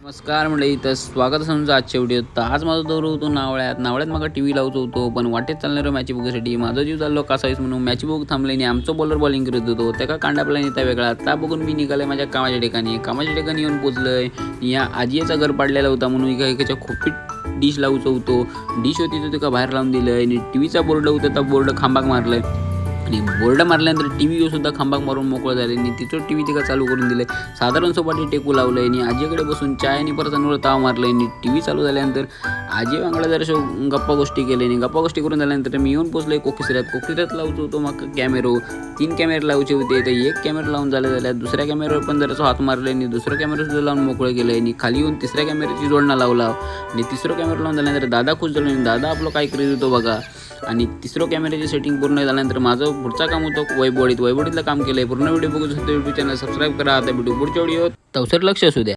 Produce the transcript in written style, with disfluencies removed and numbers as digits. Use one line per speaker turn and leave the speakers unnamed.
नमस्कार मंडळी, तर स्वागत समजा आजच्या व्हिडिओत. तर आज माझा दौरा होतो नावळ्यात मग टीव्ही लावतो होतो, पण वाटेत चालणार मॅच बघण्यासाठी माझा जीव चाललो कासावीस म्हणून मॅच बघू थांबले आणि आमचं बॉलर बॉलिंग करत होतो. त्या कांडा प्लॅन येता वेगळा. आता बघून मी निघाले माझ्या कामाच्या ठिकाणी येऊन पोचलोय. या आजीचा घर पाडलेला होता म्हणून एकाच्या खोपीत डिश लावतो होतो. डिश होती तो बाहेर लावून दिलं आणि टीव्हीचा बोर्ड होता, त्या बोर्ड खांबाक मारलाय आणि बोर्ड मारल्यानंतर टीव्ही सुद्धा खांबाक मारून मोकळं झाले आणि तिचं टीव्ही तिका चालू करून दिले. साधारण सोपाटी टेकू लावलंय आणि आजीकडे बसून चाय आणि परत ताव मारलंय आणि टीव्ही चालू झाल्यानंतर आजी वांगडा जरा गप्पा गोष्टी केल्या आणि गप्पा गोष्टी करून झाल्यानंतर मी येऊन पोचलोय कोकिसऱ्यात लावतो होतो. मग कॅमेरो 3 कॅमेरे लावचे होते, तर एक कॅमेरा लावून झाल्या दुसऱ्या कॅमेऱ्यावर पण जरासं हात मारले आणि दुसरा कॅमेरा सुद्धा लावून मोकळे केलं आणि खाली येऊन तिसऱ्या कॅमेऱ्याची जोडणा लावला आणि तिसरं कॅमेरा लावून झाल्यानंतर दादा खुश झाला आणि दादा आपलं काय करीत होतो बघा. आणि तिसरं कॅमेऱ्याची सेटिंग पूर्ण झाल्यानंतर माझं पुढचा काम होतं वैभवडीतलं काम केलं आहे. पूर्ण व्हिडिओ बघू शकतो. यूट्यूब चॅनल सबस्क्राईब करा. आता व्हिडिओ पुढच्या व्हिडिओ तवसर लक्ष असू द्या.